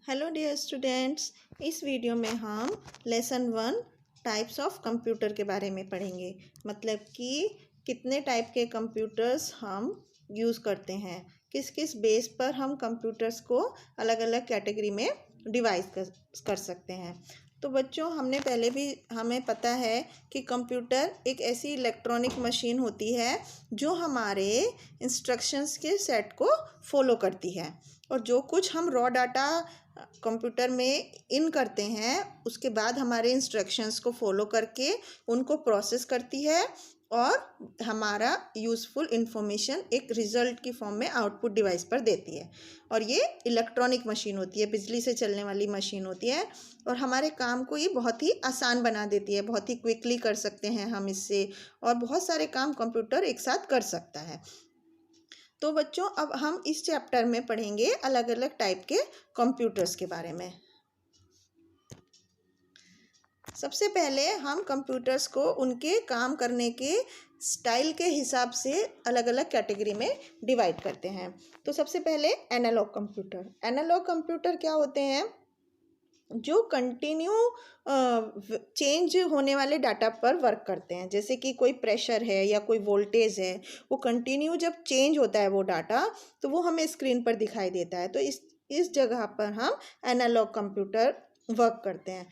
Hello dear students, इस video में हम लेसन 1 टाइप्स ऑफ कंप्यूटर के बारे में पढ़ेंगे। मतलब कि कितने टाइप के कंप्यूटर्स हम यूज़ करते हैं, किस किस बेस पर हम कंप्यूटर्स को अलग अलग कैटेगरी में डिवाइड कर सकते हैं। तो बच्चों, हमें पता है कि कंप्यूटर एक ऐसी इलेक्ट्रॉनिक मशीन होती है जो हमारे इंस्ट्रक्शंस के सेट को फॉलो करती है, और जो कुछ हम रॉ डाटा कंप्यूटर में इन करते हैं उसके बाद हमारे इंस्ट्रक्शंस को फॉलो करके उनको प्रोसेस करती है और हमारा यूज़फुल इंफॉर्मेशन एक रिज़ल्ट की फॉर्म में आउटपुट डिवाइस पर देती है। और ये इलेक्ट्रॉनिक मशीन होती है, बिजली से चलने वाली मशीन होती है, और हमारे काम को ये बहुत ही आसान बना देती है। बहुत ही क्विकली कर सकते हैं हम इससे, और बहुत सारे काम कंप्यूटर एक साथ कर सकता है। तो बच्चों, अब हम इस चैप्टर में पढ़ेंगे अलग अलग टाइप के कंप्यूटर्स के बारे में। सबसे पहले हम कंप्यूटर्स को उनके काम करने के स्टाइल के हिसाब से अलग अलग कैटेगरी में डिवाइड करते हैं। तो सबसे पहले एनालॉग कंप्यूटर। एनालॉग कंप्यूटर क्या होते हैं? जो कंटिन्यू चेंज होने वाले डाटा पर वर्क करते हैं। जैसे कि कोई प्रेशर है या कोई वोल्टेज है, वो कंटिन्यू जब चेंज होता है वो डाटा, तो वो हमें स्क्रीन पर दिखाई देता है। तो इस जगह पर हम एनालॉग कंप्यूटर वर्क करते हैं।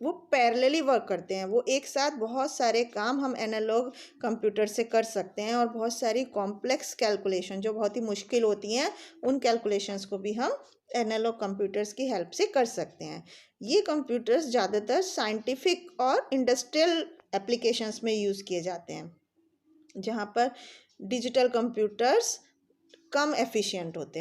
वो पैरेलली वर्क करते हैं, वो एक साथ बहुत सारे काम हम एनालॉग कंप्यूटर से कर सकते हैं, और बहुत सारी कॉम्प्लेक्स कैलकुलेशन जो बहुत ही मुश्किल होती हैं, उन कैलकुलेशंस को भी हम एनालॉग कंप्यूटर्स की हेल्प से कर सकते हैं। ये कंप्यूटर्स ज़्यादातर साइंटिफिक और इंडस्ट्रियल एप्लीकेशंस में यूज़ किए जाते हैं, जहाँ पर डिजिटल कंप्यूटर्स कम सफिशिएंट होते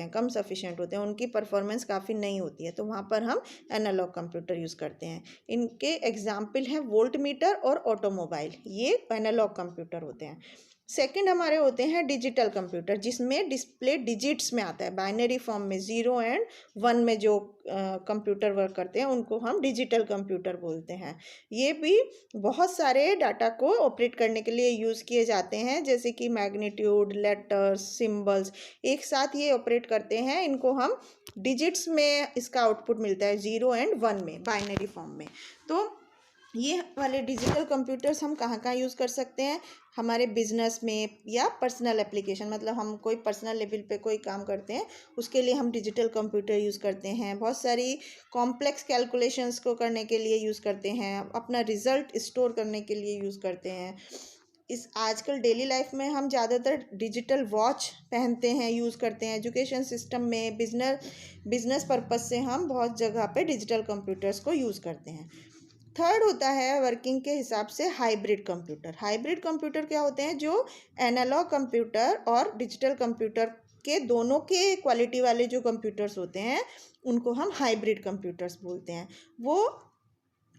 हैं, उनकी परफॉर्मेंस काफ़ी नहीं होती है, तो वहाँ पर हम एनालॉग कंप्यूटर यूज़ करते हैं। इनके एग्जाम्पल हैं वोल्ट मीटर और ऑटोमोबाइल, ये एनालॉग कंप्यूटर होते हैं। सेकंड हमारे होते हैं डिजिटल कंप्यूटर, जिसमें डिस्प्ले डिजिट्स में आता है, बाइनरी फॉर्म में 0 एंड 1 में जो कंप्यूटर वर्क करते हैं उनको हम डिजिटल कंप्यूटर बोलते हैं। ये भी बहुत सारे डाटा को ऑपरेट करने के लिए यूज़ किए जाते हैं, जैसे कि मैग्नीट्यूड, लेटर्स, सिंबल्स एक साथ ये ऑपरेट करते हैं। इनको हम डिजिट्स में इसका आउटपुट मिलता है 0 एंड 1 में, बाइनरी फॉर्म में। तो ये वाले डिजिटल कंप्यूटर्स हम कहाँ कहाँ यूज़ कर सकते हैं? हमारे बिजनेस में या पर्सनल एप्लीकेशन, मतलब हम कोई पर्सनल लेवल पे कोई काम करते हैं उसके लिए हम डिजिटल कंप्यूटर यूज़ करते हैं। बहुत सारी कॉम्प्लेक्स कैलकुलेशंस को करने के लिए यूज़ करते हैं, अपना रिजल्ट स्टोर करने के लिए यूज़ करते हैं। इस आजकल डेली लाइफ में हम ज़्यादातर डिजिटल वॉच पहनते हैं, यूज़ करते हैं। एजुकेशन सिस्टम में, बिजनेस पर्पस से हम बहुत जगह पे डिजिटल कंप्यूटर्स को यूज़ करते हैं। थर्ड होता है वर्किंग के हिसाब से हाइब्रिड कंप्यूटर। हाइब्रिड कंप्यूटर क्या होते हैं? जो एनालॉग कंप्यूटर और डिजिटल कंप्यूटर के दोनों के क्वालिटी वाले जो कंप्यूटर्स होते हैं उनको हम हाइब्रिड कंप्यूटर्स बोलते हैं। वो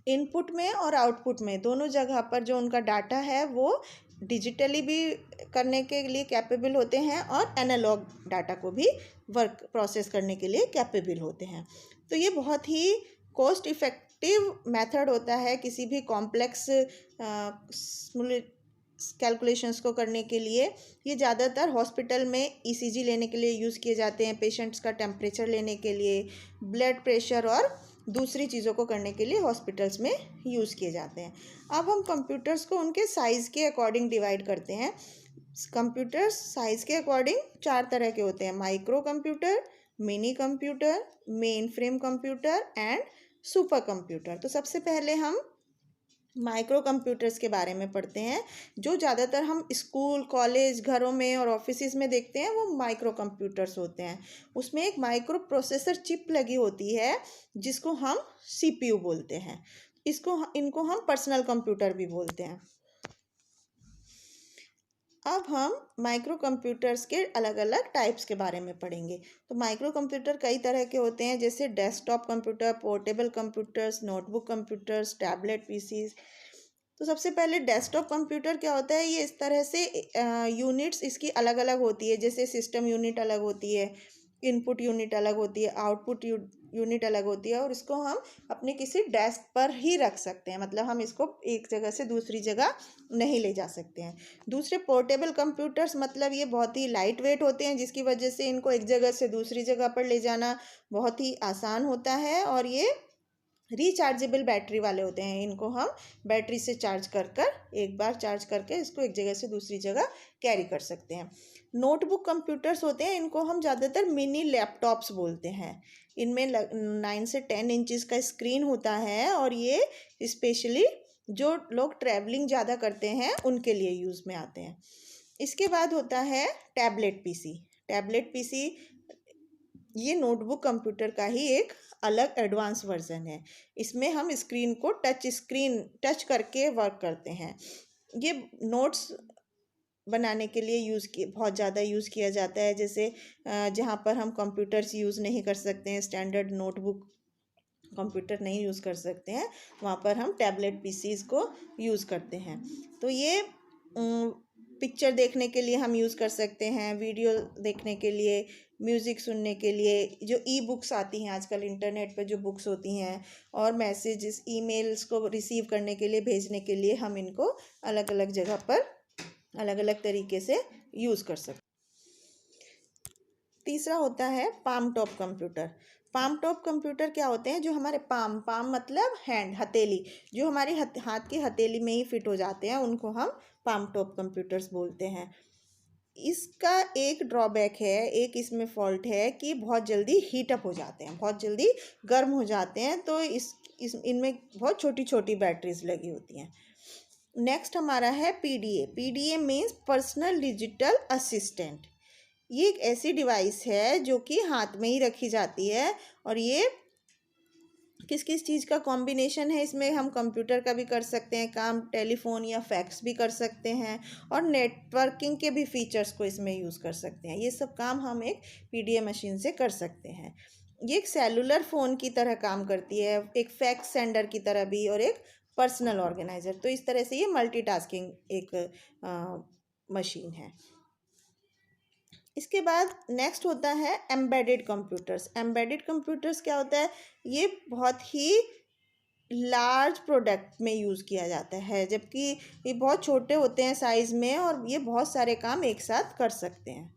इनपुट में और आउटपुट में दोनों जगह पर जो उनका डाटा है वो डिजिटली भी करने के लिए कैपेबल होते हैं, और एनालॉग डाटा को भी वर्क प्रोसेस करने के लिए कैपेबल होते हैं। तो ये बहुत ही कॉस्ट इफ़ेक्टिव मेथड होता है किसी भी कॉम्प्लेक्स कैलकुलेशंस को करने के लिए। ये ज़्यादातर हॉस्पिटल में ईसीजी लेने के लिए यूज़ किए जाते हैं, पेशेंट्स का टेम्परेचर लेने के लिए, ब्लड प्रेशर और दूसरी चीज़ों को करने के लिए हॉस्पिटल्स में यूज़ किए जाते हैं। अब हम कंप्यूटर्स को उनके साइज़ के अकॉर्डिंग डिवाइड करते हैं। कंप्यूटर्स साइज़ के अकॉर्डिंग 4 तरह के होते हैं: micro computer, mini computer, main frame computer and super computer. तो सबसे पहले हम माइक्रो कंप्यूटर्स के बारे में पढ़ते हैं। जो ज़्यादातर हम स्कूल, कॉलेज, घरों में और ऑफिसेज में देखते हैं वो माइक्रो कंप्यूटर्स होते हैं। उसमें एक माइक्रो प्रोसेसर चिप लगी होती है जिसको हम सीपीयू बोलते हैं। इनको हम पर्सनल कंप्यूटर भी बोलते हैं। अब हम माइक्रो कंप्यूटर्स के अलग अलग टाइप्स के बारे में पढ़ेंगे। तो माइक्रो कंप्यूटर कई तरह के होते हैं, जैसे desktop computer, portable computers, notebook computers, tablet PCs. तो सबसे पहले डेस्कटॉप कंप्यूटर क्या होता है? ये इस तरह से यूनिट्स इसकी अलग अलग होती है, जैसे सिस्टम यूनिट अलग होती है, इनपुट यूनिट अलग होती है, आउटपुट यूनिट अलग होती है, और इसको हम अपने किसी डेस्क पर ही रख सकते हैं, मतलब हम इसको एक जगह से दूसरी जगह नहीं ले जा सकते हैं। दूसरे पोर्टेबल कंप्यूटर्स, मतलब ये बहुत ही लाइट वेट होते हैं, जिसकी वजह से इनको एक जगह से दूसरी जगह पर ले जाना बहुत ही आसान होता है, और ये रिचार्जेबल बैटरी वाले होते हैं। इनको हम बैटरी से चार्ज कर कर एक बार चार्ज करके इसको एक जगह से दूसरी जगह कैरी कर सकते हैं। नोटबुक कंप्यूटर्स होते हैं, इनको हम ज़्यादातर मिनी लैपटॉप्स बोलते हैं। इनमें 9 से 10 इंचज़ का स्क्रीन होता है, और ये स्पेशली जो लोग ट्रैवलिंग ज़्यादा करते हैं उनके लिए यूज़ में आते हैं। इसके बाद होता है टैबलेट पीसी। टैबलेट पीसी ये नोटबुक कंप्यूटर का ही एक अलग एडवांस वर्जन है। इसमें हम स्क्रीन को टच करके वर्क करते हैं। ये नोट्स बनाने के लिए बहुत ज़्यादा यूज़ किया जाता है। जैसे जहाँ पर हम कंप्यूटर्स यूज़ नहीं कर सकते हैं, स्टैंडर्ड नोटबुक कंप्यूटर नहीं यूज़ कर सकते हैं, वहाँ पर हम टैबलेट पीसीज को यूज़ करते हैं। तो ये पिक्चर देखने के लिए हम यूज़ कर सकते हैं, वीडियो देखने के लिए, म्यूज़िक सुनने के लिए, जो ई बुक्स आती हैं आजकल इंटरनेट पर जो बुक्स होती हैं, और मैसेजेस ईमेल्स को रिसीव करने के लिए, भेजने के लिए हम इनको अलग अलग जगह पर अलग अलग तरीके से यूज़ कर सकते हैं। तीसरा होता है palm top computer. Palm top computer क्या होते हैं? जो हमारे पाम मतलब हैंड, हथेली, जो हमारे हाथ की हथेली में ही फिट हो जाते हैं, उनको हम पाम टॉप कंप्यूटर्स बोलते हैं। इसका एक ड्रॉबैक है, एक इसमें फॉल्ट है कि बहुत जल्दी हीट अप हो जाते हैं, बहुत जल्दी गर्म हो जाते हैं। तो इनमें बहुत छोटी छोटी बैटरीज लगी होती हैं। नेक्स्ट हमारा है PDA. PDA means personal digital assistant. ये एक ऐसी डिवाइस है जो कि हाथ में ही रखी जाती है, और ये किस किस चीज़ का कॉम्बिनेशन है? इसमें हम कंप्यूटर का भी कर सकते हैं काम, टेलीफोन या फैक्स भी कर सकते हैं, और नेटवर्किंग के भी फीचर्स को इसमें यूज़ कर सकते हैं। ये सब काम हम एक पीडीए मशीन से कर सकते हैं। ये एक सेलुलर फ़ोन की तरह काम करती है, एक फैक्स सेंडर की तरह भी, और एक पर्सनल ऑर्गेनाइज़र। तो इस तरह से ये मल्टीटास्किंग एक मशीन है। इसके बाद नेक्स्ट होता है एम्बेडेड कंप्यूटर्स। एम्बेडेड कंप्यूटर्स क्या होता है? ये बहुत ही लार्ज प्रोडक्ट में यूज़ किया जाता है, जबकि ये बहुत छोटे होते हैं साइज़ में, और ये बहुत सारे काम एक साथ कर सकते हैं।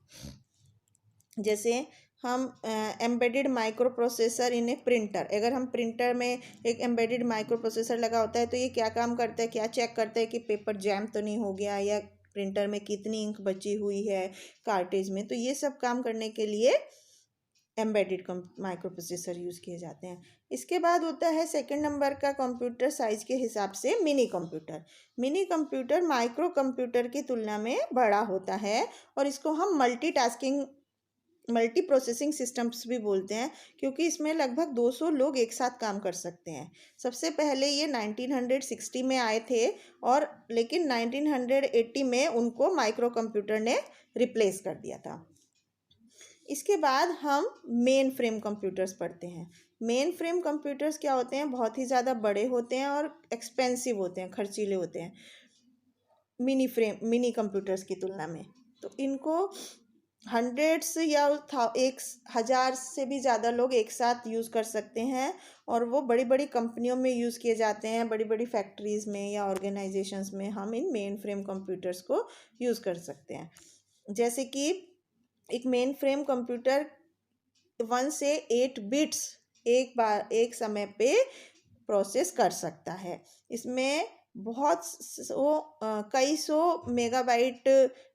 जैसे हम एम्बेडेड माइक्रो प्रोसेसर इन ए प्रिंटर। अगर हम प्रिंटर में एक एम्बेडेड माइक्रो प्रोसेसर लगा होता है, तो ये क्या काम करता है, क्या चेक करता है कि पेपर जैम तो नहीं हो गया, या प्रिंटर में कितनी इंक बची हुई है कार्टेज में। तो ये सब काम करने के लिए एम्बेडेड माइक्रो प्रोसेसर यूज़ किए जाते हैं। इसके बाद होता है सेकंड नंबर का कंप्यूटर साइज़ के हिसाब से mini computer. Mini computer micro computer की तुलना में बड़ा होता है, और इसको हम मल्टी प्रोसेसिंग सिस्टम्स भी बोलते हैं, क्योंकि इसमें लगभग 200 लोग एक साथ काम कर सकते हैं। सबसे पहले ये 1960 में आए थे, और लेकिन 1980 में उनको माइक्रो कंप्यूटर ने रिप्लेस कर दिया था। इसके बाद हम मेन फ्रेम कंप्यूटर्स पढ़ते हैं। मेन फ्रेम कंप्यूटर्स क्या होते हैं? बहुत ही ज़्यादा बड़े होते हैं और एक्सपेंसिव होते हैं, खर्चीले होते हैं मिनी कंप्यूटर्स की तुलना में। तो इनको हंड्रेड्स या 1000 से भी ज़्यादा लोग एक साथ यूज़ कर सकते हैं, और वो बड़ी बड़ी कंपनियों में यूज़ किए जाते हैं, बड़ी बड़ी फैक्ट्रीज़ में या ऑर्गेनाइजेशंस में हम इन मेन फ्रेम कंप्यूटर्स को यूज़ कर सकते हैं। जैसे कि एक मेन फ्रेम कंप्यूटर 1 से 8 बिट्स एक समय पे प्रोसेस कर सकता है। इसमें कई सौ मेगाबाइट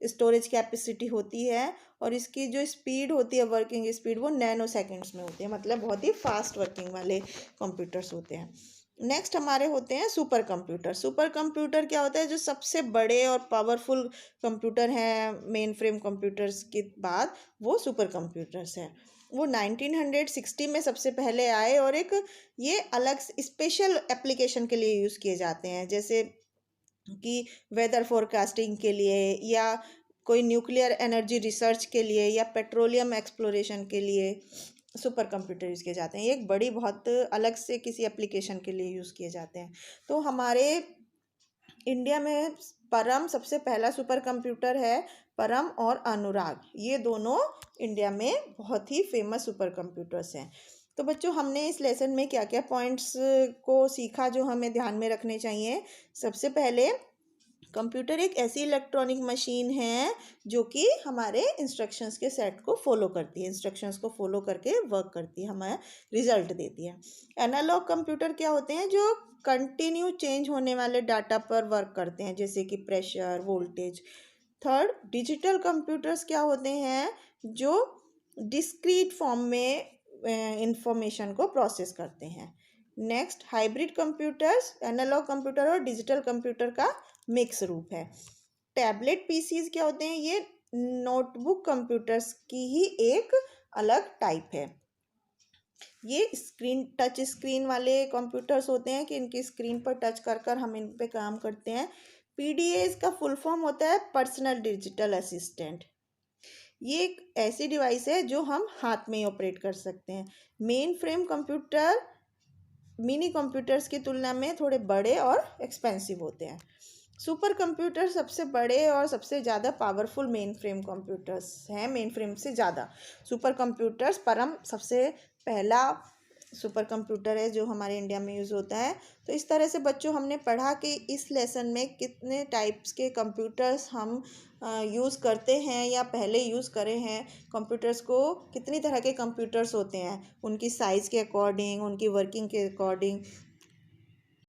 स्टोरेज कैपेसिटी होती है, और इसकी जो स्पीड होती है, वर्किंग स्पीड, वो नैनो सेकेंड्स में होती है, मतलब बहुत ही फास्ट वर्किंग वाले कंप्यूटर्स होते हैं। नेक्स्ट हमारे होते हैं सुपर कंप्यूटर। सुपर कंप्यूटर क्या होता है? जो सबसे बड़े और पावरफुल कंप्यूटर हैं मेन फ्रेम कंप्यूटर्स के बाद, वो सुपर कंप्यूटर्स हैं। वो 1960 में सबसे पहले आए, और एक ये अलग स्पेशल एप्लीकेशन के लिए यूज़ किए जाते हैं, जैसे कि वेदर फोरकास्टिंग के लिए, या कोई न्यूक्लियर एनर्जी रिसर्च के लिए, या पेट्रोलियम एक्सप्लोरेशन के लिए सुपर कंप्यूटर यूज़ किए जाते हैं। ये एक बड़ी बहुत अलग से किसी एप्लीकेशन के लिए यूज़ किए जाते हैं। तो हमारे इंडिया में परम सबसे पहला सुपर कंप्यूटर है परम और अनुराग, ये दोनों इंडिया में बहुत ही फेमस सुपर कंप्यूटर्स हैं। तो बच्चों, हमने इस लेसन में क्या क्या पॉइंट्स को सीखा जो हमें ध्यान में रखने चाहिए। सबसे पहले, कंप्यूटर एक ऐसी इलेक्ट्रॉनिक मशीन है जो कि हमारे इंस्ट्रक्शंस के सेट को फॉलो करती है, इंस्ट्रक्शंस को फॉलो करके वर्क करती है, हमें रिजल्ट देती है। एनालॉग कंप्यूटर क्या होते हैं, जो कंटिन्यू चेंज होने वाले डाटा पर वर्क करते हैं, जैसे कि pressure, voltage. Third, digital computers क्या होते हैं, जो डिस्क्रीट फॉर्म में इंफॉर्मेशन को प्रोसेस करते हैं। Next, hybrid computers analog computer और डिजिटल कंप्यूटर का मिक्स रूप है। टैबलेट पीसीज क्या होते हैं, ये नोटबुक कंप्यूटर्स की ही एक अलग टाइप है। ये टच स्क्रीन वाले कंप्यूटर्स होते हैं कि इनकी स्क्रीन पर टच कर कर हम इन पे काम करते हैं। पीडीए इसका फुल फॉर्म होता है पर्सनल डिजिटल असिस्टेंट। ये एक ऐसी डिवाइस है जो हम हाथ में ही ऑपरेट कर सकते हैं। Main frame computer mini computers की तुलना में थोड़े बड़े और एक्सपेंसिव होते हैं। सुपर कंप्यूटर सबसे बड़े और सबसे ज़्यादा पावरफुल मेन फ्रेम कंप्यूटर्स हैं, मेन फ्रेम से ज़्यादा। सुपर कंप्यूटर्स परम सबसे पहला सुपर कंप्यूटर है जो हमारे इंडिया में यूज़ होता है। तो इस तरह से बच्चों, हमने पढ़ा कि इस लेसन में कितने टाइप्स के कंप्यूटर्स हम यूज़ करते हैं या पहले यूज़ करे हैं। कंप्यूटर्स को कितनी तरह के कंप्यूटर्स होते हैं, उनकी साइज़ के अकॉर्डिंग, उनकी वर्किंग के अकॉर्डिंग।